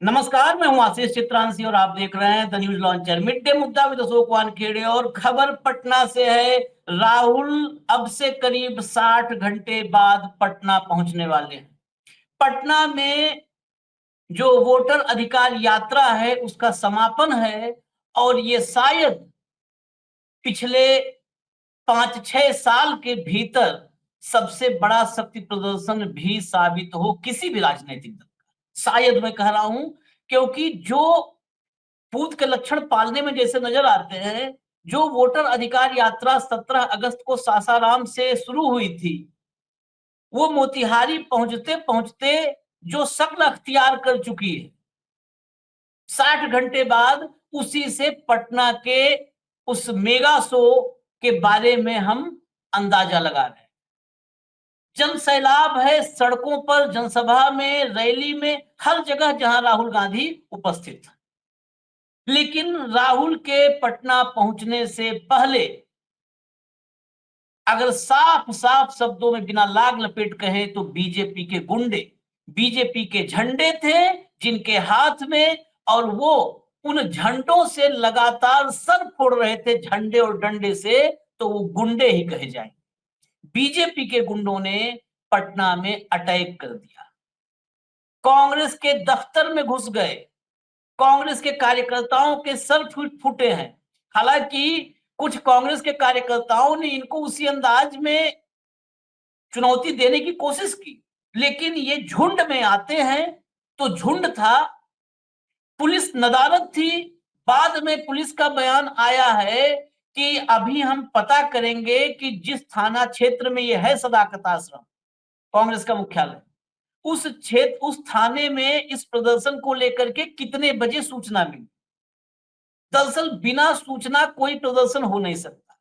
नमस्कार, मैं हूं आशीष चित्रांशी और आप देख रहे हैं the news launcher. Mid day मुद्दा विद अशोक वानखेड़े और खबर पटना से है। राहुल अब से करीब 60 घंटे बाद पटना पहुंचने वाले हैं। पटना में जो वोटर अधिकार यात्रा है उसका समापन है और ये शायद पिछले 5-6 साल के भीतर सबसे बड़ा शक्ति प्रदर्शन भी साबित हो किसी भी राजनीतिक दल का। शायद मैं कह रहा हूं क्योंकि जो पूत के लक्षण पालने में जैसे नजर आते हैं, जो वोटर अधिकार यात्रा 17 अगस्त को सासाराम से शुरू हुई थी, वो मोतिहारी पहुंचते पहुंचते जो शक्ल अख्तियार कर चुकी है, 60 घंटे बाद उसी से पटना के उस मेगा शो के बारे में हम अंदाजा लगा रहे हैं। जन सैलाब है सड़कों पर, जनसभा में, रैली में, हर जगह जहां राहुल गांधी उपस्थित था। लेकिन राहुल के पटना पहुंचने से पहले अगर साफ साफ शब्दों में बिना लाग लपेट कहें तो बीजेपी के गुंडे, बीजेपी के झंडे थे जिनके हाथ में, और वो उन झंडों से लगातार सर फोड़ रहे थे झंडे और डंडे से, तो वो गुंडे ही कहे जाएंगे। बीजेपी के गुंडों ने पटना में अटैक कर दिया, कांग्रेस के दफ्तर में घुस गए, कांग्रेस के कार्यकर्ताओं के सर फूटे हैं। हालांकि कुछ कांग्रेस के कार्यकर्ताओं ने इनको उसी अंदाज में चुनौती देने की कोशिश की, लेकिन ये झुंड में आते हैं तो झुंड था, पुलिस नदारद थी। बाद में पुलिस का बयान आया है कि अभी हम पता करेंगे कि जिस थाना क्षेत्र में यह है सदाकत आश्रम, कांग्रेस का मुख्यालय, उस क्षेत्र, उस थाने में इस प्रदर्शन को लेकर के कितने बजे सूचना मिली। दरअसल बिना सूचना कोई प्रदर्शन हो नहीं सकता।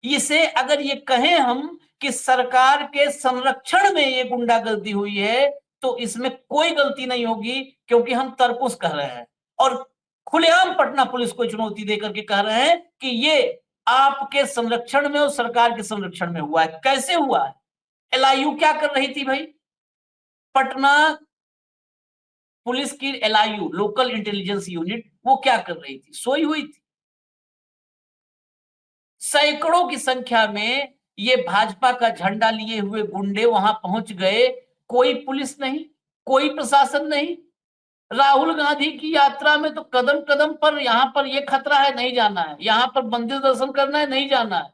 इसे अगर ये कहें हम कि सरकार के संरक्षण में ये गुंडागर्दी हुई है, तो इसमें कोई गलती नहीं होगी, क्योंकि हम तरकुश कह रहे हैं और खुलेआम पटना पुलिस को चुनौती देकर के कह रहे हैं कि ये आपके संरक्षण में और सरकार के संरक्षण में हुआ है। कैसे हुआ है? एलआईयू क्या कर रही थी भाई? पटना पुलिस की एलआईयू, लोकल इंटेलिजेंस यूनिट, वो क्या कर रही थी? सोई हुई थी। सैकड़ों की संख्या में ये भाजपा का झंडा लिए हुए गुंडे वहां पहुंच गए, कोई पुलिस नहीं, कोई प्रशासन नहीं। राहुल गांधी की यात्रा में तो कदम कदम पर यहां पर ये खतरा है, नहीं जाना है, यहां पर मंदिर दर्शन करना है, नहीं जाना है।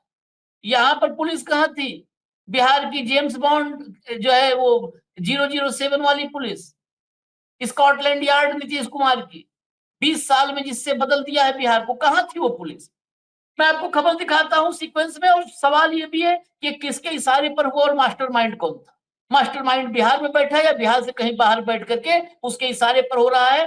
यहां पर पुलिस कहां थी? बिहार की जेम्स बॉन्ड जो है वो 007 वाली police, Scotland yard Nitish Kumar की, 20 साल में जिससे बदल दिया है बिहार को, कहां थी वो पुलिस? मैं आपको खबर दिखाता हूं सीक्वेंस में, और सवाल ये भी है कि किसके इशारे पर हुआ और मास्टरमाइंड कौन था। मास्टरमाइंड बिहार में बैठा है या बिहार से कहीं बाहर बैठ करके उसके इशारे पर हो रहा है?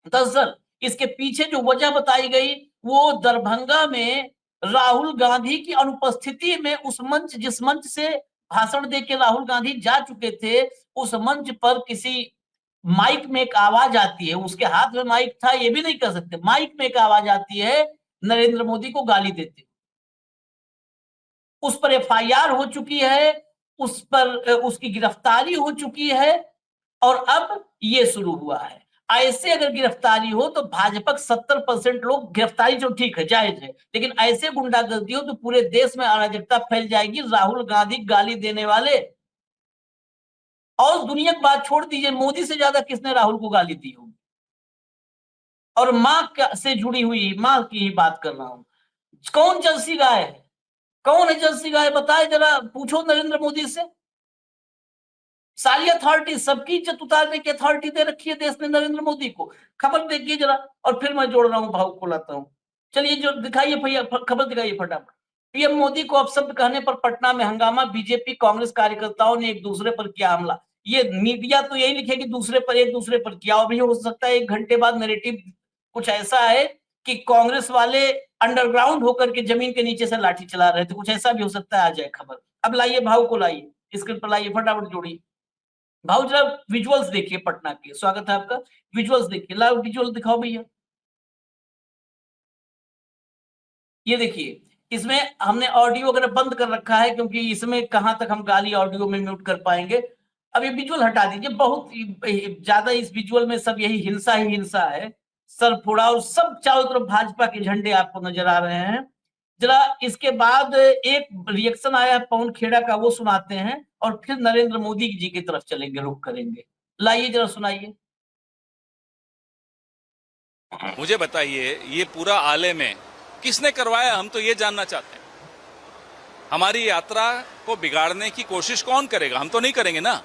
दरअसल इसके पीछे जो वजह बताई गई, वो दरभंगा में राहुल गांधी की अनुपस्थिति में उस मंच, जिस मंच से भाषण दे के राहुल गांधी जा चुके थे, उस मंच पर किसी माइक में एक आवाज आती है, उसके हाथ में माइक था ये भी नहीं कह सकते, माइक में एक आवाज आती है नरेंद्र मोदी को गाली देते। उस पर एफआईआर हो चुकी है, उस पर उसकी गिरफ्तारी हो चुकी है, और अब ये शुरू हुआ है। ऐसे अगर गिरफ्तारी हो तो भाजपा 70% लोग, गिरफ्तारी जो ठीक है, जायज है, लेकिन ऐसे गुंडागर्दी हो तो पूरे देश में अराजकता फैल जाएगी। राहुल गांधी गाली देने वाले, और दुनिया की बात छोड़ दीजिए, मोदी से ज्यादा किसने राहुल को गाली दी होगी? और मां से जुड़ी हुई मां की ही बात कर रहा हूं। कौन जर्सी गाय है? कौन है जर्सी गाय? बताए जरा, पूछो नरेंद्र मोदी से। सारी अथॉरिटी, सबकी इज्जत उतारने की अथॉरिटी दे रखी है देश ने नरेंद्र मोदी को। खबर देखिए जरा, और फिर मैं जोड़ रहा हूं, भाव को लाता हूं। चलिए जो दिखाइए भैया, खबर दिखाइए फटाफट। पीएम मोदी को अपशब्द कहने पर पटना में हंगामा, बीजेपी कांग्रेस कार्यकर्ताओं ने एक दूसरे पर किया हमला। ये मीडिया तो यही लिखे कि दूसरे पर, एक दूसरे पर किया, और भी हो सकता है 1 घंटे बाद नैरेटिव कुछ ऐसा है कि कांग्रेस वाले अंडरग्राउंड होकर के जमीन के नीचे से लाठी चला रहे थे, कुछ ऐसा भी हो सकता है। आ जाए खबर। अब लाइए भाव को, लाइए स्क्रीन पर, लाइए फटाफट जोड़िए। भाव जरा विजुअल्स देखिए पटना के, स्वागत है आपका। विजुअल्स देखिए, लाइव विजुअल दिखाओ भैया। ये देखिए, इसमें हमने ऑडियो वगैरह बंद कर रखा है, क्योंकि इसमें कहां तक हम गाली ऑडियो में म्यूट कर पाएंगे। अब ये विजुअल हटा दीजिए, बहुत ज्यादा इस विजुअल में सब यही हिंसा ही हिंसा है, सर फोड़ा, और सब चारों तरफ भाजपा के झंडे आपको नजर आ रहे हैं। जरा इसके बाद एक रिएक्शन आया है पवन खेड़ा का, वो सुनाते हैं और फिर नरेंद्र मोदी जी की तरफ चलेंगे, रुख करेंगे। लाइए जरा सुनाइए। मुझे बताइए, ये पूरा आले में किसने करवाया, हम तो ये जानना चाहते हैं। हमारी यात्रा को बिगाड़ने की कोशिश कौन करेगा, हम तो नहीं करेंगे ना।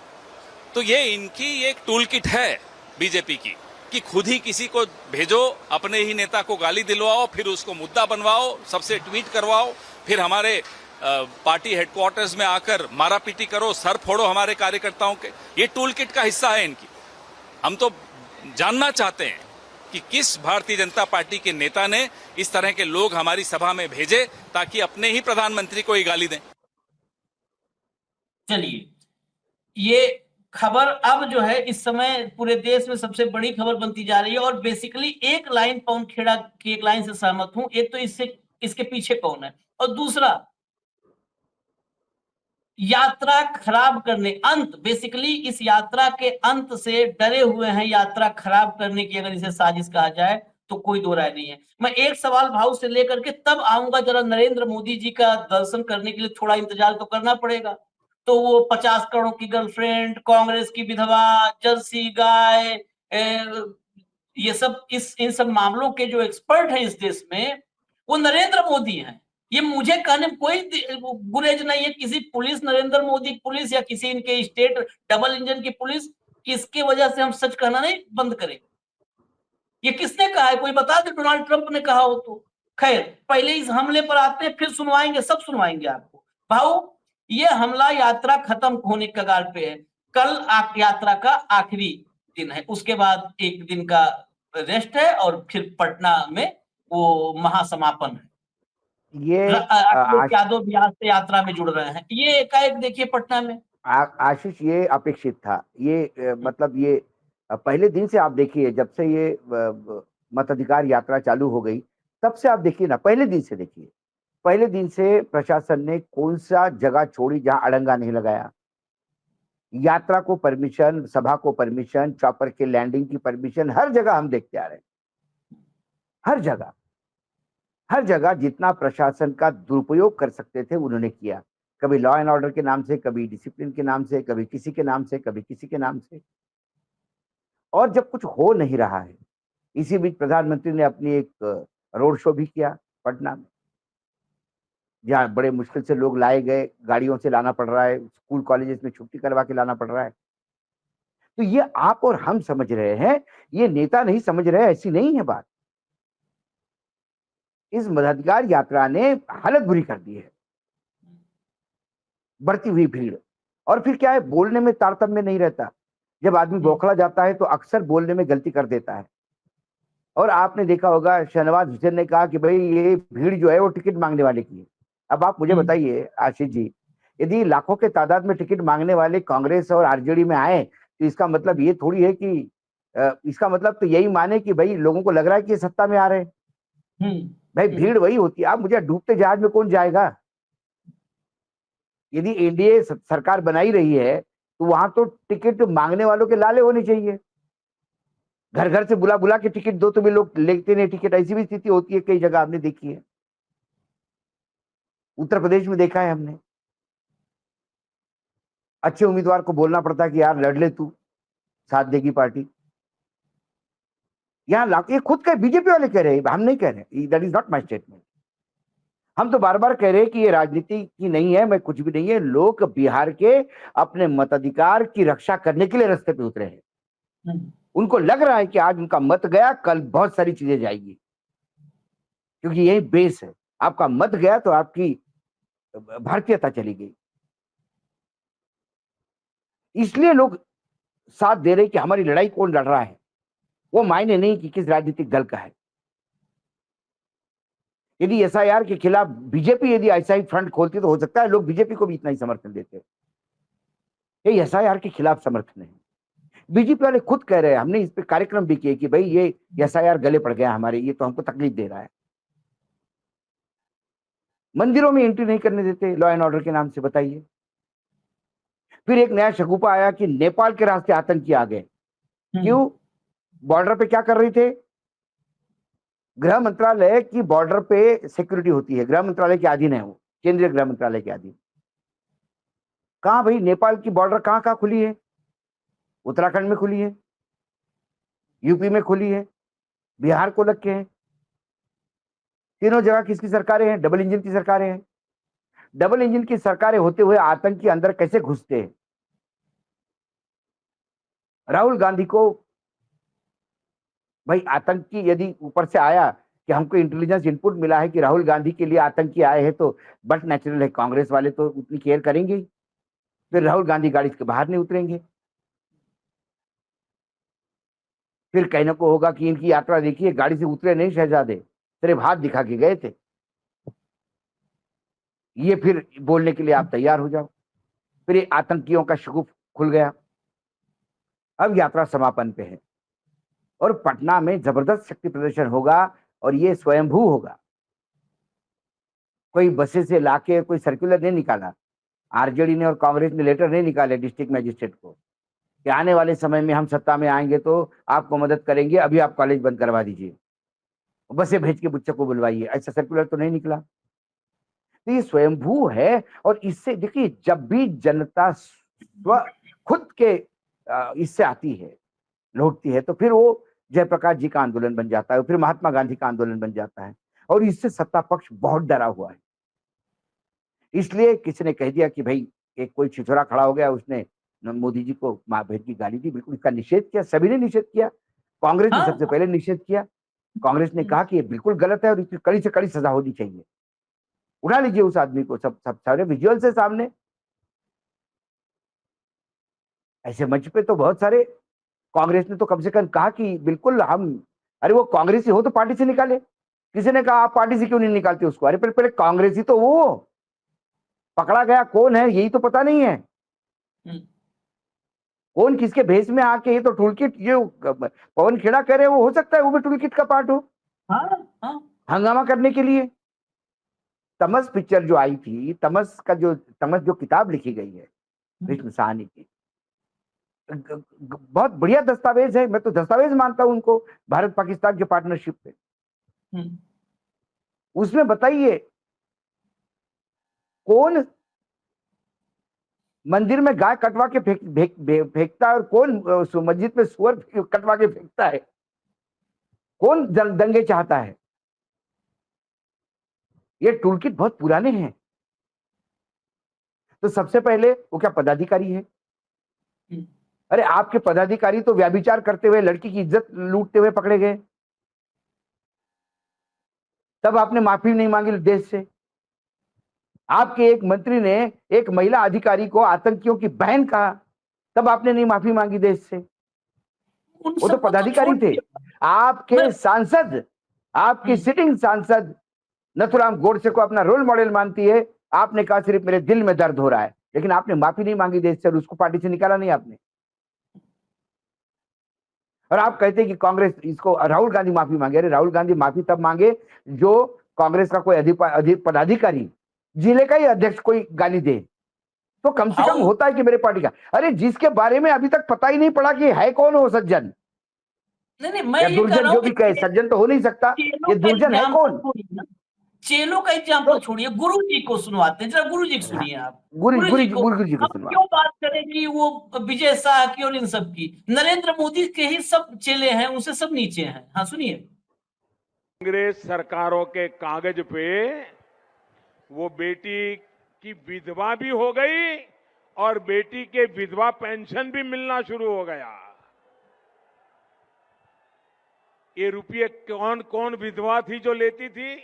तो ये इनकी एक टूल किट है बीजेपी की, कि खुद ही किसी को भेजो, अपने ही नेता को गाली दिलवाओ, फिर उसको मुद्दा बनवाओ, सबसे ट्वीट करवाओ, फिर हमारे पार्टी हेडक्वार्टर्स में आकर मारापीटी करो, सर फोड़ो हमारे कार्यकर्ताओं के। ये टूल किट का हिस्सा है इनकी। हम तो जानना चाहते हैं कि किस भारतीय जनता पार्टी के नेता ने इस तरह के लोग हमारी सभा में भेजे ताकि अपने ही प्रधानमंत्री को ही गाली दें। चलिए, ये खबर अब जो है इस समय पूरे देश में सबसे बड़ी खबर बनती जा रही है, और बेसिकली एक लाइन पवन खेड़ा की एक लाइन से सहमत हूं। एक तो इससे इसके पीछे कौन है, और दूसरा यात्रा खराब करने, अंत, बेसिकली इस यात्रा के अंत से डरे हुए हैं, यात्रा खराब करने की अगर इसे साजिश कहा जाए तो कोई दो राय नहीं है। मैं एक सवाल भाव से लेकर के तब आऊंगा, जरा नरेंद्र मोदी जी का दर्शन करने के लिए थोड़ा इंतजार तो करना पड़ेगा। तो वो 50 करोड़ की गर्लफ्रेंड, कांग्रेस की विधवा, जर्सी गाय, ये सब, इस इन सब मामलों के जो एक्सपर्ट हैं इस देश में, वो नरेंद्र मोदी हैं। ये मुझे कहने में कोई गुरेज नहीं है, किसी पुलिस, नरेंद्र मोदी पुलिस या किसी इनके स्टेट डबल इंजन की पुलिस, किसकी वजह से हम सच कहना नहीं बंद करें। ये किसने कहा है, कोई बता दे, डोनाल्ड ट्रंप ने कहा हो तो। खैर, पहले इस हमले पर आते हैं, फिर सुनवाएंगे, सब सुनवाएंगे आपको। भाऊ, ये हमला यात्रा खत्म होने के कगार पे है। कल यात्रा का आखिरी दिन है, उसके बाद एक दिन का रेस्ट है, और फिर पटना में वो महासमापन है। ये अखिलेश यादव बिहार से यात्रा में जुड़ रहे हैं, ये एकाएक देखिए पटना में। आशीष, ये अपेक्षित था। ये मतलब ये पहले दिन से आप देखिए, जब से ये मताधिकार यात्रा चालू हो गई तब से आप देखिए ना, पहले दिन से देखिए, पहले दिन से प्रशासन ने कौन सा जगह छोड़ी जहां अड़ंगा नहीं लगाया। यात्रा को परमिशन, सभा को परमिशन, चॉपर के लैंडिंग की परमिशन, हर जगह हम देखते आ रहे हैं। हर जगह, हर जगह जितना प्रशासन का दुरुपयोग कर सकते थे उन्होंने किया। कभी लॉ एंड ऑर्डर के नाम से, कभी डिसिप्लिन के नाम से, कभी किसी के नाम से, कभी किसी के नाम से। और जब कुछ हो नहीं रहा है, इसी बीच प्रधानमंत्री ने अपनी एक रोड शो भी किया पटना में, जहां बड़े मुश्किल से लोग लाए गए, गाड़ियों से लाना पड़ रहा है, स्कूल कॉलेजेस में छुट्टी करवा के लाना पड़ रहा है। तो ये आप और हम समझ रहे हैं, ये नेता नहीं समझ रहे, ऐसी नहीं है बात। इस मताधिकार यात्रा ने हालत बुरी कर दी है, बढ़ती हुई भीड़। और फिर क्या है, बोलने में तारतम्य नहीं रहता। जब आदमी बौखला जाता है तो अक्सर बोलने में गलती कर देता है। और आपने देखा होगा, शहनवाज हुसैन ने कहा कि भाई ये भीड़ जो है वो टिकट मांगने वाले की है। अब आप मुझे बताइए आशीष जी, यदि लाखों के तादाद में टिकट मांगने वाले कांग्रेस और आरजेडी में आए, तो इसका मतलब ये थोड़ी है कि इसका मतलब तो यही माने कि भाई लोगों को लग रहा है कि ये सत्ता में आ रहे हैं। भाई भीड़ वही होती है। आप मुझे, डूबते जहाज में कौन जाएगा? यदि एनडीए सरकार बनाई रही है तो वहां तो टिकट मांगने वालों के लाले होने चाहिए। घर घर से बुला बुला के टिकट दो तो भी लोग लेते नहीं टिकट। ऐसी भी स्थिति होती है कई जगह, आपने देखी है। उत्तर प्रदेश में देखा है हमने, अच्छे उम्मीदवार को बोलना पड़ता है कि यार लड़ ले, तू साथ देगी पार्टी। यहाँ ये खुद का बीजेपी वाले कह रहे हैं, हम नहीं कह रहे, that is not my statement. हम तो बार बार कह रहे हैं कि ये राजनीति की नहीं है, मैं कुछ भी नहीं है। लोग बिहार के अपने मताधिकार की रक्षा करने के लिए रास्ते पे उतरे हैं। उनको लग रहा है कि आज उनका मत गया, कल बहुत सारी चीजें जाएगी, क्योंकि यही बेस है। आपका मत गया तो आपकी भारतीयता चली गई। इसलिए लोग साथ दे रहे कि हमारी लड़ाई कौन लड़ रहा है, वो मायने नहीं कि किस राजनीतिक दल का है। यदि एसआईआर के खिलाफ बीजेपी यदि ऐसा ही फ्रंट खोलती तो हो सकता है लोग बीजेपी को भी इतना ही समर्थन देते। ये एसआईआर के खिलाफ समर्थन है। बीजेपी वाले खुद कह रहे हैं, हमने इस पे कार्यक्रम भी किए कि भाई ये एसआईआर गले पड़ गया हमारे, ये तो हमको तकलीफ दे रहा है। मंदिरों में एंट्री नहीं करने देते लॉ एंड ऑर्डर के नाम से, बताइए। फिर एक नया शगुफा आया कि नेपाल के रास्ते आतंकी आ गए। क्यों? बॉर्डर पे क्या कर रहे थे? गृह मंत्रालय की बॉर्डर पे सिक्योरिटी होती है, गृह मंत्रालय के अधीन है, वो केंद्रीय गृह मंत्रालय के अधीन। कहां भाई नेपाल की बॉर्डर कहां कहां खुली है? उत्तराखंड में खुली है, यूपी में खुली है, बिहार को लग के है। तीनों जगह किसकी सरकारें हैं? डबल इंजन की सरकारें हैं। डबल इंजन की सरकारें होते हुए आतंकी अंदर कैसे घुसते हैं? राहुल गांधी को भाई आतंकी यदि ऊपर से आया कि हमको इंटेलिजेंस इनपुट मिला है कि राहुल गांधी के लिए आतंकी आए हैं, तो बट नेचुरल है कांग्रेस वाले तो उतनी केयर करेंगे ही, फिर राहुल गांधी गाड़ी के बाहर नहीं उतरेंगे। फिर कहने को होगा कि इनकी यात्रा देखिए, गाड़ी से उतरे नहीं शहजादे, सिर्फ हाथ दिखा के गए थे। ये फिर बोलने के लिए आप तैयार हो जाओ। फिर ये आतंकियों का शगुफ खुल गया। अब यात्रा समापन पे है और पटना में जबरदस्त शक्ति प्रदर्शन होगा और ये स्वयंभू होगा। कोई बसें से लाके कोई सर्कुलर नहीं निकाला, आरजेडी ने और कांग्रेस ने लेटर नहीं निकाले डिस्ट्रिक्ट मजिस्ट्रेट को कि आने वाले समय में हम सत्ता में आएंगे तो आपको मदद करेंगे, अभी आप कॉलेज बंद करवा दीजिए, बसें भेज के बच्चों को बुलवाइए। ऐसा सर्कुलर तो नहीं निकला। तो ये स्वयंभू है और इससे देखिए, जब भी जनता खुद के इससे आती है, लौटती है, तो फिर वो जयप्रकाश जी का आंदोलन बन जाता है, फिर महात्मा गांधी का आंदोलन बन जाता है और इससे सत्ता पक्ष बहुत डरा हुआ है। इसलिए किसी ने कह दिया कि भाई एक कोई छिछोरा खड़ा हो गया, उसने मोदी जी को मां बहन की गाली दी, बिल्कुल इसका निषेध किया, सभी ने निषेध किया। कांग्रेस ने सबसे पहले निषेध किया। कांग्रेस ने कहा कि ये बिल्कुल गलत है और इसकी कड़ी से कड़ी सजा होनी चाहिए। उठा लीजिए उस आदमी को, सब सब सारे विजुअल से सामने। ऐसे मंच पे तो बहुत सारे कांग्रेस ने तो कम से कम कहा कि बिल्कुल हम, अरे वो कांग्रेसी हो तो पार्टी से निकाले। किसी ने कहा आप पार्टी से क्यों नहीं निकालते उसको? अरे पहले कांग्रेसी तो वो पकड़ा गया कौन है यही तो पता नहीं है, कौन किसके भेष में आके। ये तो टूल किट, ये पवन खेड़ा कह रहे हैं, वो हो सकता है वो भी टूल किट का पार्ट हो, हंगामा करने के लिए। तमस पिक्चर जो आई थी, तमस जो किताब लिखी गई है भीष्म साहनी की, बहुत बढ़िया दस्तावेज है। मैं तो दस्तावेज मानता हूं उनको, भारत पाकिस्तान के पार्टनरशिप पे। उसमें बताइए कौन मंदिर में गाय कटवा के फेंकता है और कौन मस्जिद में सुअर कटवा के फेंकता है, कौन दंगे चाहता है। ये टूलकिट बहुत पुराने हैं। तो सबसे पहले वो क्या पदाधिकारी है? अरे आपके पदाधिकारी तो व्यभिचार करते हुए लड़की की इज्जत लूटते हुए पकड़े गए, तब आपने माफी नहीं मांगी देश से। आपके एक मंत्री ने एक महिला अधिकारी को आतंकियों की बहन कहा, तब आपने नहीं माफी मांगी देश से। वो तो पदाधिकारी थे। आपके सांसद, आपकी सिटिंग सांसद नथुराम गोडसे को अपना रोल मॉडल मानती है, आपने कहा सिर्फ मेरे दिल में दर्द हो रहा है, लेकिन आपने माफी नहीं मांगी देश से और उसको पार्टी से निकाला नहीं आपने। और आप कहते हैं कि कांग्रेस इसको, राहुल गांधी माफी मांगे। अरे राहुल गांधी माफी तब मांगे जो कांग्रेस का कोई अधिक पदाधिकारी, जिले का ही अध्यक्ष कोई गाली दे, तो कम से कम होता है कि मेरे पार्टी का। अरे जिसके बारे में अभी तक पता ही नहीं पड़ा कि है कौन हो सज्जन, नहीं मैं दुर्जन, जो भी कहे, सज्जन तो हो नहीं सकता, ये दुर्जन है कौन? चेलों का एग्जाम्पल छोड़िए, गुरु जी को सुनवाते हैं, जरा गुरु जी सुनिए आप। गुरु जी को क्यों बात करें कि वो विजय शाह की और इन सब की, नरेंद्र मोदी के ही सब चेले हैं, उनसे सब नीचे हैं। हाँ सुनिए। कांग्रेस सरकारों के कागज पे वो बेटी की विधवा भी हो गई और बेटी के विधवा पेंशन भी मिलना शुरू हो गया। ये रुपये कौन कौन विधवा थी जो लेती थी?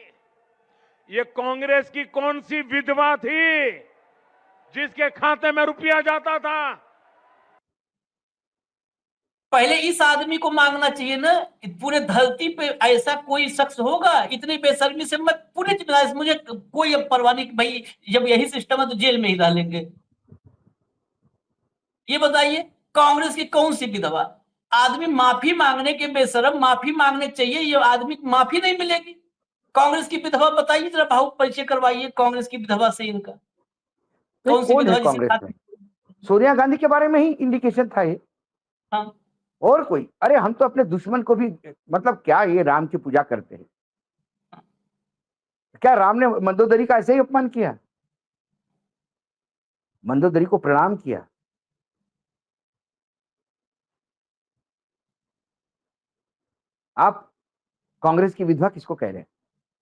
ये कांग्रेस की कौन सी विधवा थी जिसके खाते में रुपया जाता था? पहले इस आदमी को मांगना चाहिए ना। पूरे धरती पे ऐसा कोई शख्स होगा इतनी बेशर्मी से? मैं पूरे जिम्मेदारी, मुझे कोई अब परवाह नहीं भाई, जब यही सिस्टम है तो जेल में ही डालेंगे। ये बताइए कांग्रेस की कौन सी विधवा? आदमी माफी मांगने के बेशरम, माफी मांगने चाहिए, ये आदमी माफी नहीं मिलेगी। कांग्रेस की विधवा बताइए जरा, भाव परिचय करवाइए कांग्रेस की विधवा से इनका। कौन सी विधवा? कांग्रेस में सोनिया गांधी के बारे में ही इंडिकेशन था ये, हाँ और कोई? अरे हम तो अपने दुश्मन को भी, मतलब क्या ये राम की पूजा करते हैं? क्या राम ने मंदोदरी का ऐसे ही अपमान किया? मंदोदरी को प्रणाम किया। आप कांग्रेस की विधवा किसको कह रहे हैं?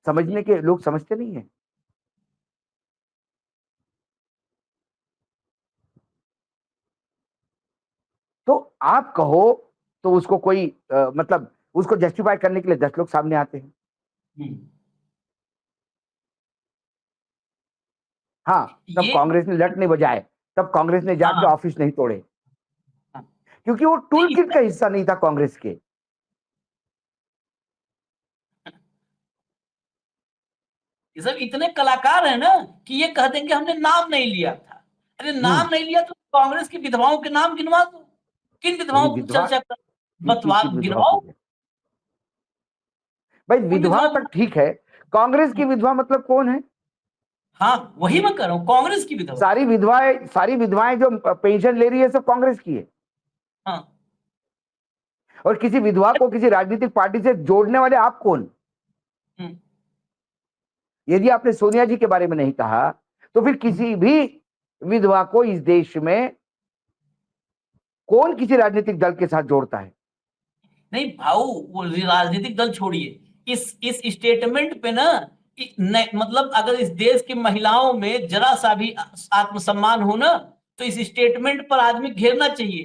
समझने के लोग समझते नहीं है। तो आप कहो तो उसको कोई मतलब उसको जस्टिफाई करने के लिए 10 लोग सामने आते हैं। हाँ, तब ये कांग्रेस ने लट नहीं बजाए, तब कांग्रेस ने जाके हाँ ऑफिस नहीं तोड़े, हाँ। क्योंकि वो टूल नहीं, किट का हिस्सा नहीं था कांग्रेस के। ये सब इतने कलाकार हैं ना कि ये कह देंगे हमने नाम नहीं लिया था। अरे नाम नहीं लिया तो कांग्रेस की विधवाओं के नाम गिनवा दो। किन नहीं, विधवाओं की विधवा चर्चा कर, की बतवा विधवा गिनवाओ पूछे भाई, उन विधवा विधवाओं तक ठीक है, कांग्रेस की विधवा मतलब कौन है? हाँ वही मैं कह रहा हूँ, कांग्रेस की विधवा। सारी विधवाएं जो पेंशन ले रही है सब कांग्रेस की है। हाँ और किसी विधवा को किसी राजनीतिक पार्टी से जोड़ने वाले आप कौन? हम्म, यदि आपने सोनिया जी के बारे में नहीं कहा तो फिर किसी भी विधवा को इस देश में कौन किसी राजनीतिक दल के साथ जोड़ता है? नहीं भाऊ, वो राजनीतिक दल छोड़िए, इस स्टेटमेंट पे ना मतलब अगर इस देश की महिलाओं में जरा सा भी आत्मसम्मान हो ना तो इस स्टेटमेंट पर आदमी घेरना चाहिए।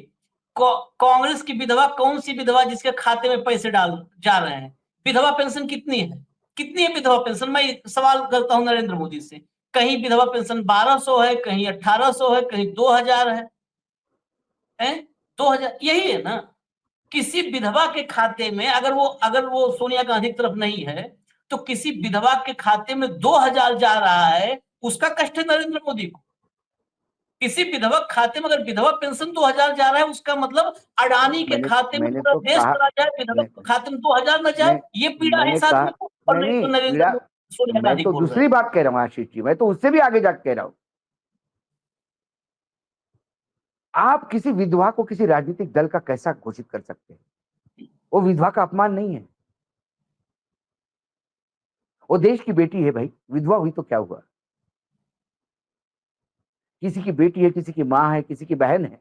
कांग्रेस की विधवा कौन सी विधवा जिसके खाते में पैसे डाल जा रहे हैं? विधवा पेंशन कितनी है? कितनी है विधवा पेंशन? मैं सवाल करता हूं नरेंद्र मोदी से। कहीं विधवा पेंशन 1200 है, कहीं 1800 है, कहीं 2000 है 2000 यही है ना। किसी विधवा के खाते में अगर वो सोनिया गांधी की तरफ नहीं है तो किसी विधवा के खाते में 2000 जा रहा है, उसका कष्ट है नरेंद्र मोदी को। किसी विधवा खाते में अगर विधवा पेंशन 2000 जा रहा है, उसका मतलब अडानी के खाते में मैंने पूरा तो देश कहा, चला जाए, विधवा मैं, खाते में 2000 न जाए, मैं, ये पीड़ा है मैंने इस कहा, आदमी को। और नहीं नहीं तो नहीं नरेंद्र पीड़ा, मोदी सोनिया मैं गांधी तो बोल रहे दूसरी हैं। बात कह रहा हूं आशीष जी, मैं तो उससे भी आगे जाकर कह रहा हूं। आप किसी विधवा को किसी राजनीतिक दल का कैसा घोषित कर सकते हैं? वो विधवा का अपमान नहीं है, वो देश की बेटी है भाई। विधवा हुई तो क्या हुआ? किसी की बेटी है, किसी की मां है, किसी की बहन है।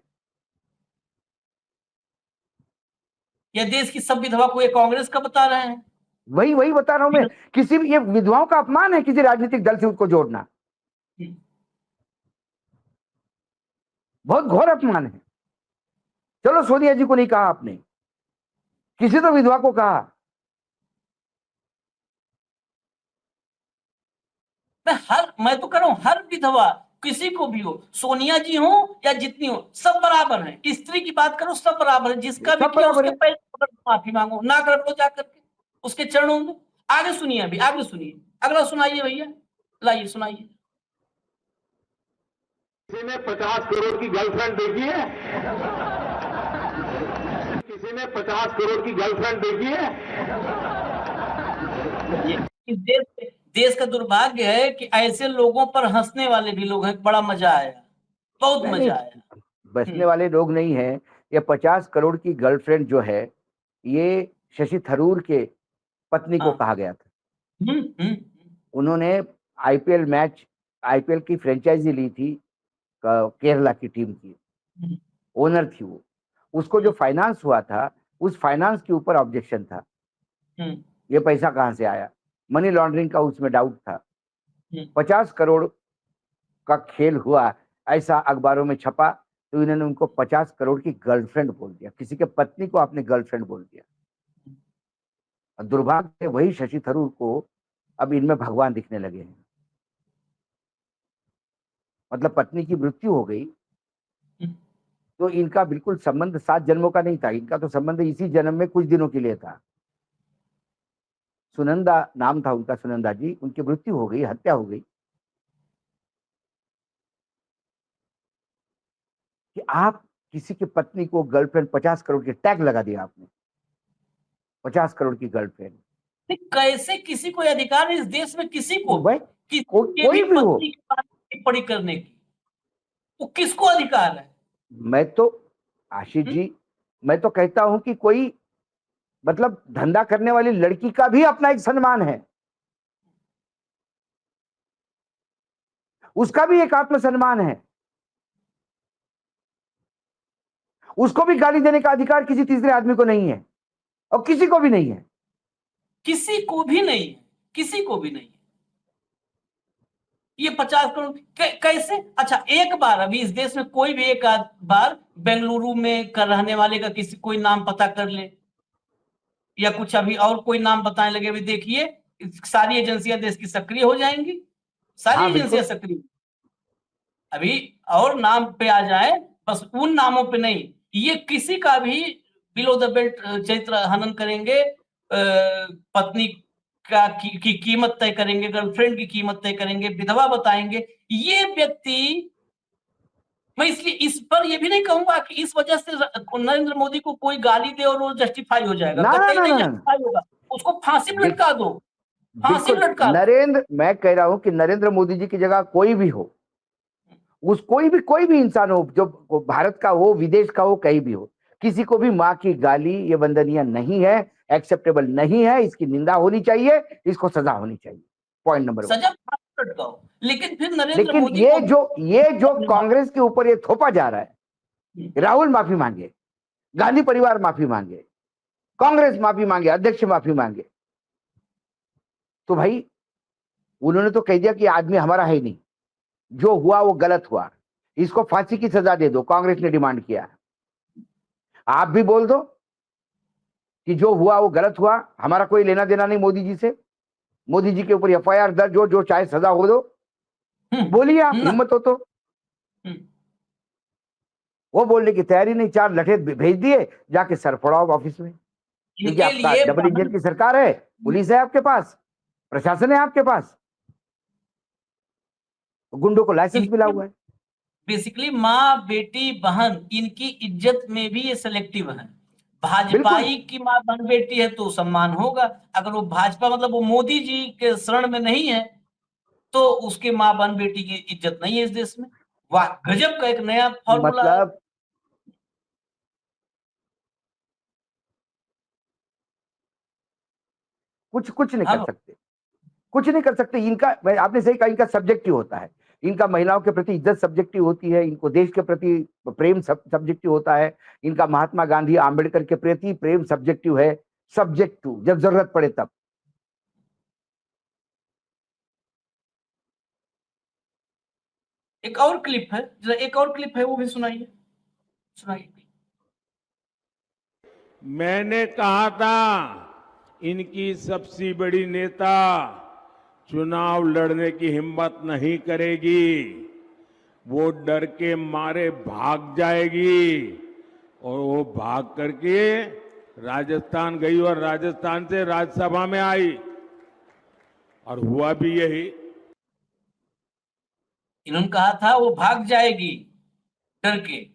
ये देश की सब विधवा को ये कांग्रेस का बता रहे हैं। वही वही बता रहा हूं मैं, किसी भी, ये विधवाओं का अपमान है किसी राजनीतिक दल से उसको जोड़ना, बहुत घोर अपमान है। चलो सोनिया जी को नहीं कहा आपने, किसी तो विधवा को कहा। मैं तो कह रहा हूं हर विधवा, किसी को भी हो, सोनिया जी हो या जितनी हो, सब बराबर है। स्त्री की बात करो, सब बराबर है। जिसका भी सब किया बराबर उसके है। पैर पकड़ के माफी मांगो, ना कर लो जाकर के उसके चरणों में। आगे सुनिए, अभी आगे सुनिए, अगला सुनाइए भैया, लाइए सुनाइए। किसी ने 50 करोड़ की गर्लफ्रेंड देखी है? किसी ने 50 करोड़ की गर्लफ्रेंड देखी है? इस देश का दुर्भाग्य है कि ऐसे लोगों पर हंसने वाले भी लोग हैं। बड़ा मजा आया, बहुत नहीं मजा नहीं, आया। बसने वाले लोग नहीं है। ये 50 करोड़ की गर्लफ्रेंड जो है, ये शशि थरूर के पत्नी को हाँ। कहा गया था। हम्म हम्म उन्होंने आईपीएल की फ्रेंचाइजी ली थी केरला की टीम की, हम्म, ओनर थी वो। उसको जो फाइनेंस हुआ था, उस फाइनेंस के ऊपर ऑब्जेक्शन था। हम्म, ये पैसा कहां से आया, मनी लॉन्ड्रिंग का उसमें डाउट था। हम्म। 50 करोड़ का खेल हुआ, ऐसा अखबारों में छपा, तो इन्होंने उनको 50 करोड़ की गर्लफ्रेंड बोल दिया। किसी के पत्नी को आपने गर्लफ्रेंड बोल दिया। और दुर्भाग्य से वही शशि थरूर को अब इनमें भगवान दिखने लगे हैं। मतलब पत्नी की मृत्यु हो गई तो इनका बिल्कुल संबंध 7 जन्मों का नहीं था, इनका तो संबंध इसी जन्म में कुछ दिनों के लिए था। सुनंदा नाम था उनका, सुनंदा जी, उनकी मृत्यु हो गई, हत्या हो गई। कि आप किसी की पत्नी को गर्लफ्रेंड, 50 करोड़ के टैग लगा दिया आपने, 50 करोड़ की गर्लफ्रेंड। कैसे किसी को अधिकार है इस देश में, किसी को भाई किसी के भी कोई भी हो, पत्नी के बारे में टिप्पणी करने की? वो किसको अधिकार है? मैं तो आशीष जी, मैं तो कहता हूं कि कोई मतलब धंधा करने वाली लड़की का भी अपना एक सम्मान है, उसका भी एक आत्मसम्मान है, उसको भी गाली देने का अधिकार किसी तीसरे आदमी को नहीं है, और किसी को भी नहीं है। किसी को भी नहीं है, किसी को भी नहीं है। ये 50 करोड़ कैसे? अच्छा, एक बार अभी इस देश में कोई भी एक आध बार बेंगलुरु में कर रहने वाले का किसी कोई नाम पता कर ले, या कुछ अभी और कोई नाम बताने लगे, अभी देखिए सारी एजेंसियां देश की सक्रिय हो जाएंगी, सारी हाँ, बिल्कुल। एजेंसियां सक्रिय। अभी और नाम पे आ जाए, बस उन नामों पे नहीं, ये किसी का भी बिलो द बेल्ट चरित्र हनन करेंगे, पत्नी की कीमत तय करेंगे, गर्लफ्रेंड की कीमत तय करेंगे, विधवा बताएंगे। ये व्यक्ति, मैं इसलिए इस पर ये भी नहीं कहूंगा कि इस वजह से नरेंद्र मोदी को कोई गाली दे और वो जस्टिफाई हो जाएगा, ना ना कतई ना नहीं ना, जस्टिफाई होगा। उसको फांसी में लटका दो, फांसी में बिल्कुल। लटका दो। नरेंद्र, मैं कह रहा हूं कि नरेंद्र मोदी जी की जगह कोई भी हो, उस कोई भी इंसान हो, जो भारत का हो, विदेश का हो, कहीं भी हो, किसी को भी माँ की गाली ये वंदनीय नहीं है, एक्सेप्टेबल नहीं है, इसकी निंदा होनी चाहिए, इसको सजा होनी चाहिए। Point number 1। सजा फांसी में लटकाओ, लेकिन फिर नरेंद्र लेकिन मोदी ये को जो कांग्रेस के ऊपर ये थोपा जा रहा है, राहुल माफी मांगे, गांधी परिवार माफी मांगे, कांग्रेस माफी मांगे, अध्यक्ष माफी मांगे, तो भाई उन्होंने तो कह दिया कि आदमी हमारा है नहीं, जो हुआ वो गलत हुआ, इसको फांसी की सजा दे दो, कांग्रेस ने डिमांड किया। आप भी बोल दो कि जो हुआ वो गलत हुआ, हमारा कोई लेना देना नहीं मोदी जी से, मोदी जी के ऊपर एफआईआर दर्ज हो, जो चाहे सजा हो दो, बोलिए आप, हिम्मत हो तो। वो बोलने की तैयारी नहीं, 4 लठे भेज दिए, जाके सर फोड़ाओ ऑफिस में, क्योंकि आपका डबल इंजन की सरकार है, पुलिस है आपके पास, प्रशासन है आपके पास, गुंडों को लाइसेंस मिला हुआ है। बेसिकली माँ बेटी बहन, इनकी इज्जत में भी ये सिलेक्टिव है। भाजपाई की माँ बहन बेटी है तो सम्मान होगा, अगर वो भाजपा मतलब वो मोदी जी के शरण में नहीं है तो उसके माँ बहन बेटी की इज्जत नहीं है इस देश में। वाह, गजब का एक नया फॉर्मूला है। मतलब कुछ नहीं कर सकते, कुछ नहीं कर सकते। इनका, आपने सही कहा, इनका सब्जेक्टिव होता है, इनका महिलाओं के प्रति इज्जत सब्जेक्टिव होती है, इनको देश के प्रति प्रेम सब्जेक्टिव होता है, इनका महात्मा गांधी आंबेडकर के प्रति प्रेम सब्जेक्टिव है, सब्जेक्टिव जब जरूरत पड़े तब। एक और क्लिप है, जरा एक और क्लिप है वो भी सुनाइए, सुनाइए। मैंने कहा था इनकी सबसे बड़ी नेता चुनाव लड़ने की हिम्मत नहीं करेगी, वो डर के मारे भाग जाएगी, और वो भाग करके राजस्थान गई और राजस्थान से राज्यसभा में आई, और हुआ भी यही। इन्होंने कहा था वो भाग जाएगी डर के,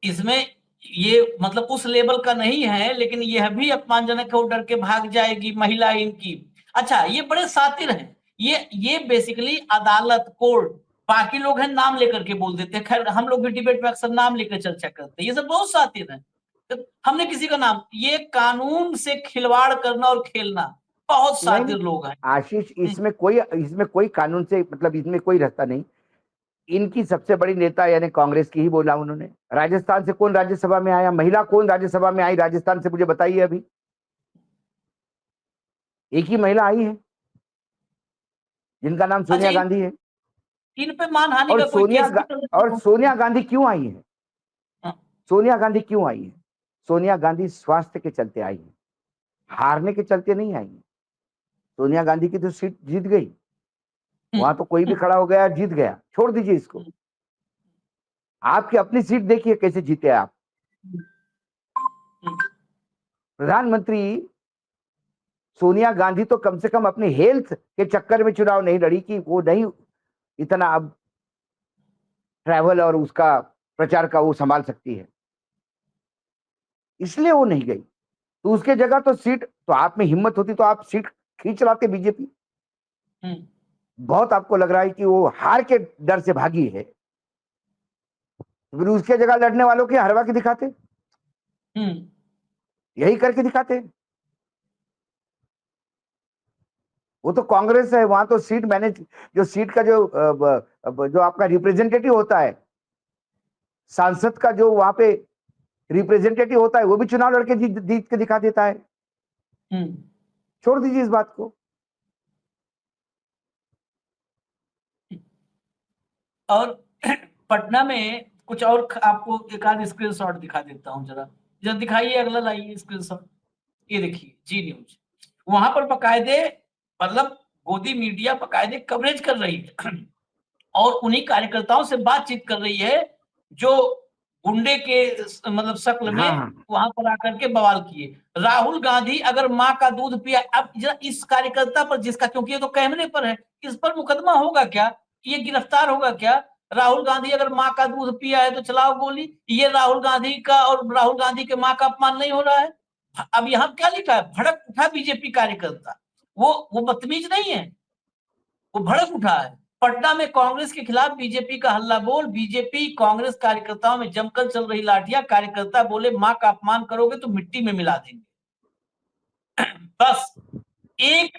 इसमें ये मतलब उस लेवल का नहीं है, लेकिन यह भी अपमानजनक है, वो डर के भाग जाएगी महिला इनकी। अच्छा, ये बड़े शातिर हैं, ये बेसिकली अदालत, कोर्ट, बाकी लोग हैं नाम लेकर के बोल देते हैं। खैर, हम लोग भी डिबेट में अक्सर नाम लेकर चर्चा करते हैं, ये सब बहुत शातिर हैं। तो हमने किसी का नाम, ये कानून से खिलवाड़ करना और खेलना, बहुत शातिर लोग हैं। आशीष, इसमें कोई कानून से मतलब इसमें कोई रास्ता नहीं। इनकी सबसे बड़ी नेता यानी कांग्रेस की ही बोला उन्होंने। राजस्थान से कौन राज्यसभा में आया, महिला कौन राज्यसभा में आई राजस्थान से, मुझे बताइए। अभी एक ही महिला आई है जिनका नाम सोनिया गांधी है। इन पे मानहानि का कोई केस और सोनिया गांधी क्यों आई है? हाँ। सोनिया गांधी क्यों आई है? सोनिया गांधी स्वास्थ्य के चलते आई है, हारने के चलते नहीं आई है। सोनिया गांधी की तो सीट जीत गई, वहां तो कोई भी खड़ा हो गया, जीत गया, छोड़ दीजिए इसको। आपकी अपनी सीट देखिए कैसे जीते आप। प्रधानमंत्री सोनिया गांधी तो कम से कम अपनी हेल्थ के चक्कर में चुनाव नहीं लड़ी कि वो नहीं इतना अब ट्रैवल और उसका प्रचार का वो संभाल सकती है, इसलिए वो नहीं गई। तो उसके जगह तो सीट, तो आप में हिम्मत होती तो आप सीट खींच लाते बीजेपी। बहुत आपको लग रहा है कि वो हार के डर से भागी है। फिर उसके जगह लड़ने वालों के हरवा के दिखाते, यही करके दिखाते। वो तो कांग्रेस है, वहां तो सीट मैनेज, जो सीट का जो आपका रिप्रेजेंटेटिव होता है, सांसद का जो वहां पे रिप्रेजेंटेटिव होता है, वो भी चुनाव लड़के जीत के दिखा देता है। छोड़ दीजिए इस बात को। और पटना में कुछ और आपको एक आध स्क्रीनशॉट दिखा देता हूं, जरा जरा दिखाइए, अगला लाइए स्क्रीनशॉट। ये देखिए जी न्यूज, वहां पर बकायदे मतलब गोदी मीडिया बकायदे कवरेज कर रही है और उन्हीं कार्यकर्ताओं से बातचीत कर रही है जो गुंडे के मतलब शक्ल में हाँ। वहां पर आकर के बवाल किए। राहुल गांधी अगर माँ का दूध पिया, अब जरा इस कार्यकर्ता पर जिसका, क्योंकि ये तो कैमरे पर है, इस पर मुकदमा होगा क्या, ये गिरफ्तार होगा क्या? राहुल गांधी अगर माँ का दूध पिया है तो चलाओ गोली, ये राहुल गांधी का और राहुल गांधी के माँ का अपमान नहीं हो रहा है? अब यहाँ क्या लिखा है, भड़क उठा बीजेपी कार्यकर्ता, वो बदतमीज नहीं है, वो भड़क उठा है। पटना में कांग्रेस के खिलाफ बीजेपी का हल्ला बोल, बीजेपी कांग्रेस कार्यकर्ताओं में जमकर चल रही लाठियां, कार्यकर्ता बोले मां का अपमान करोगे तो मिट्टी में मिला देंगे। बस एक,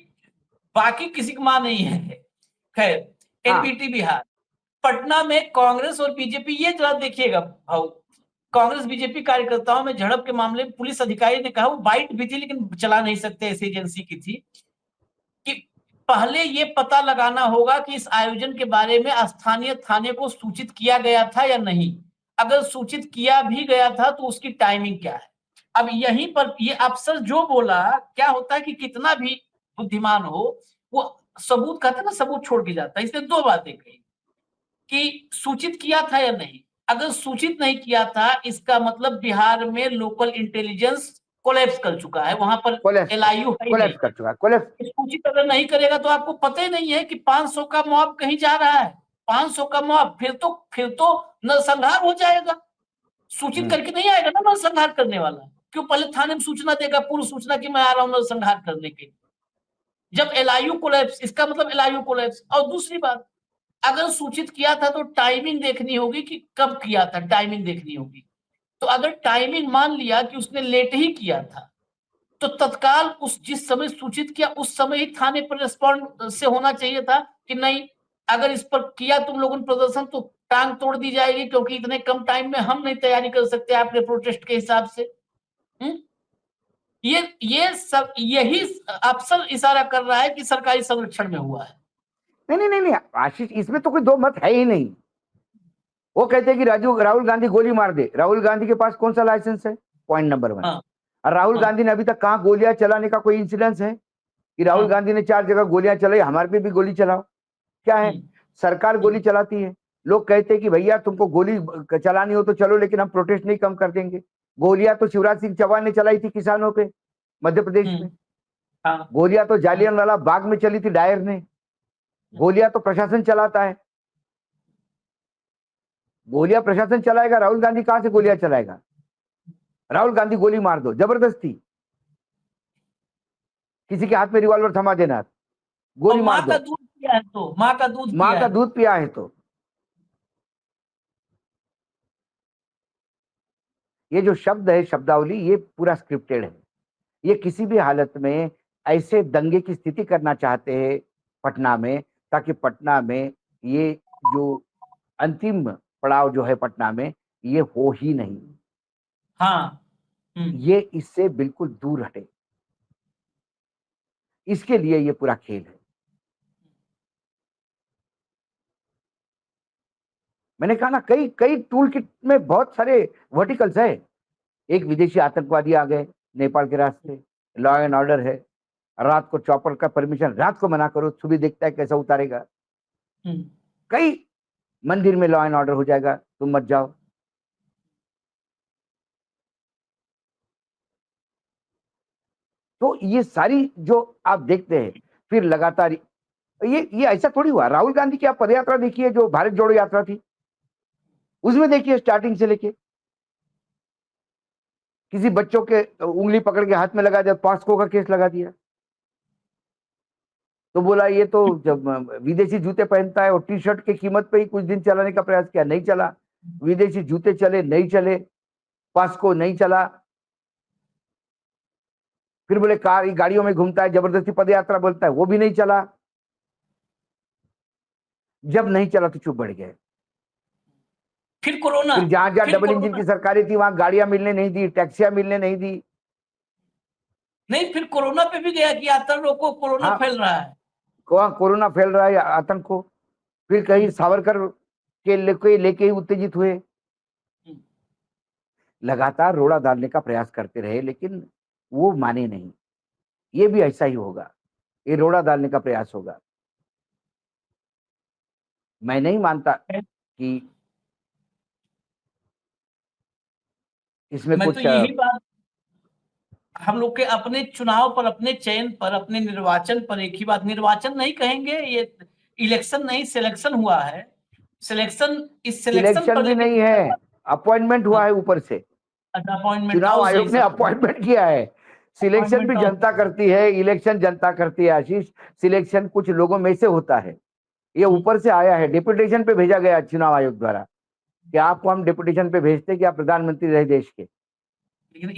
बाकी किसी की मां नहीं है। खैर, एनबीटी बिहार, पटना में कांग्रेस और बीजेपी, ये जरा देखिएगा भाऊ, कांग्रेस बीजेपी कार्यकर्ताओं में झड़प के मामले में पुलिस अधिकारी ने कहा, वो बाइट भी थी लेकिन चला नहीं सकते, ऐसी एजेंसी की थी, कि पहले ये पता लगाना होगा कि इस आयोजन के बारे में स्थानीय थाने को सूचित किया गया था या नहीं। अगर सूचित किया भी गया था तो उसकी टाइमिंग क्या है। अब यहीं पर ये अफसर जो बोला, क्या होता है कि कितना भी बुद्धिमान हो, वो सबूत, कहते हैं ना, सबूत छोड़ के जाता है। इसने दो बातें कही कि सूचित किया था या नहीं। अगर सूचित नहीं किया था, इसका मतलब बिहार में लोकल इंटेलिजेंस कोलैप्स कर चुका है, वहां पर एलआईयू है ही नहीं। कोलैप्स कर चुका है, कोलैप्स। सूचित अगर नहीं करेगा तो आपको पता ही नहीं है कि 500 का मॉब कहीं जा रहा है, 500 का मॉब, फिर तो नरसंहार हो जाएगा। सूचित करके नहीं आएगा ना नरसंहार करने वाला, क्यों पहले थाने में सूचना देगा, पूर्व सूचना की मैं आ रहा हूं नरसंहार करने के लिए। जब एलआईयू कोलैप्स, इसका मतलब एलआईयू कोलैप्स। और दूसरी बात, अगर सूचित किया था तो टाइमिंग देखनी होगी कि कब किया था, टाइमिंग देखनी होगी। तो अगर टाइमिंग मान लिया कि उसने लेट ही किया था, तो तत्काल उस जिस समय सूचित किया उस समय ही थाने पर रिस्पॉन्ड से होना चाहिए था कि नहीं, अगर इस पर किया तुम लोगों ने प्रदर्शन तो टांग तोड़ दी जाएगी, क्योंकि इतने कम टाइम में हम नहीं तैयारी कर सकते आपके प्रोटेस्ट के हिसाब से। ये सब यही अफसर इशारा कर रहा है कि सरकारी संरक्षण में हुआ है। नहीं आशीष, इसमें तो कोई दो मत है ही नहीं। वो कहते हैं कि राहुल गांधी गोली मार दे। राहुल गांधी के पास कौन सा लाइसेंस है? Point number 1। और राहुल गांधी ने अभी तक कहां गोलियां चलाने का कोई इंसिडेंस है कि राहुल गांधी ने 4 जगह गोलियां चलाई, हमारे पे भी गोली चलाओ? क्या है, सरकार गोली चलाती है। लोग कहते हैं कि भैया तुमको गोली चलानी हो तो चलो, लेकिन हम प्रोटेस्ट नहीं कम कर देंगे। गोलियां तो शिवराज सिंह चौहान ने चलाई थी किसानों पे मध्य प्रदेश में। गोलियां तो जालियांवाला बाग में चली थी डायर ने। गोलियां तो प्रशासन चलाता है। गोलियां प्रशासन चलाएगा, राहुल गांधी कहां से गोलियां चलाएगा? राहुल गांधी गोली मार दो जबरदस्ती, किसी के हाथ में रिवॉल्वर थमा देना, गोली मार दो। माँ का दूध पिया है तो, माँ का दूध पिया है तो। ये जो शब्द है, शब्दावली, ये पूरा स्क्रिप्टेड है। ये किसी भी हालत में ऐसे दंगे की स्थिति करना चाहते हैं पटना में, ताकि पटना में ये जो अंतिम पड़ाव जो है पटना में, ये हो ही नहीं। ये इससे बिल्कुल दूर हटे, इसके लिए ये पूरा खेल है। मैंने कहा ना, कई टूल किट में बहुत सारे वर्टिकल्स है। एक विदेशी आतंकवादी आ गए नेपाल के रास्ते, लॉ एंड ऑर्डर है। रात को चॉपर का परमिशन, रात को मना करो, सुबह देखता है कैसा उतारेगा। कई मंदिर में लॉ एंड ऑर्डर हो जाएगा, तुम मत जाओ। तो ये सारी जो आप देखते हैं, फिर लगातार ये ऐसा थोड़ी हुआ। राहुल गांधी की आप पदयात्रा देखिए, जो भारत जोड़ो यात्रा थी, उसमें देखिए स्टार्टिंग से लेके किसी बच्चों के उंगली पकड़ के हाथ में लगा दिया, पॉस्को का केस लगा दिया। तो बोला ये तो जब विदेशी जूते पहनता है और टी शर्ट की कीमत पे ही कुछ दिन चलाने का प्रयास किया, नहीं चला, विदेशी जूते चले नहीं चले, पास्को नहीं चला, फिर बोले कार गाड़ियों में घूमता है, जबरदस्ती पदयात्रा बोलता है, वो भी नहीं चला। जब नहीं चला तो चुप बढ़ गए। फिर कोरोना, फिर जहां जहां फिर डबल इंजन कोरोना। की सरकारें थी वहां गाड़ियां मिलने नहीं दी, टैक्सियां मिलने नहीं दी। नहीं, फिर कोरोना पे भी गया कि यात्रा रोको, कोरोना हाँ। फैल रहा है। कोरोना फैल रहा है, आतंक को। फिर कहीं सावरकर के लेके ही उत्तेजित हुए। लगातार रोड़ा डालने का प्रयास करते रहे, लेकिन वो माने नहीं। ये भी ऐसा ही होगा, ये रोड़ा डालने का प्रयास होगा। मैं नहीं मानता कि इसमें मैं कुछ तो यही बात, हम लोग के अपने चुनाव पर, अपने चयन पर, अपने निर्वाचन पर एक ही बात, निर्वाचन नहीं कहेंगे, ये इलेक्शन नहीं, सिलेक्शन हुआ है। सिलेक्शन, इस सिलेक्शन सिलेक्शन पर भी नहीं है, अपॉइंटमेंट हुआ है ऊपर से। अपॉइंटमेंट, चुनाव आयोग ने अपॉइंटमेंट किया है। सिलेक्शन भी जनता करती है, इलेक्शन जनता करती है आशीष। सिलेक्शन कुछ लोगों में से होता है, ये ऊपर से आया है, डेपुटेशन पे भेजा गया चुनाव आयोग द्वारा कि आपको हम डेपुटेशन पे भेजते कि आप प्रधानमंत्री रहे देश के। लेकिन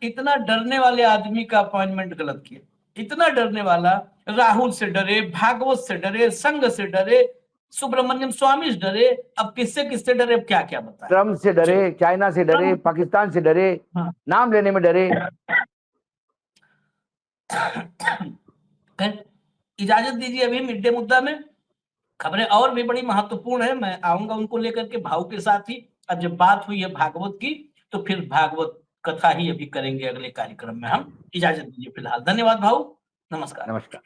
इतना डरने वाले आदमी का अपॉइंटमेंट गलत किया, इतना डरने वाला। राहुल से डरे, भागवत से डरे, संघ से डरे, सुब्रमण्यम स्वामी से डरे, अब किससे किससे डरे, अब क्या क्या बताएं। ट्रम्प से डरे, चाइना से डरे, पाकिस्तान से डरे, हाँ। नाम लेने में डरे। इजाजत दीजिए, अभी मिड डे मुद्दा में खबरें और भी बड़ी महत्वपूर्ण है, मैं आऊंगा उनको लेकर के भाव के साथ ही। अब जब बात हुई है भागवत की, तो फिर भागवत कथा ही अभी करेंगे अगले कार्यक्रम में हम। इजाजत दीजिए फिलहाल, धन्यवाद भाऊ, नमस्कार। नमस्कार।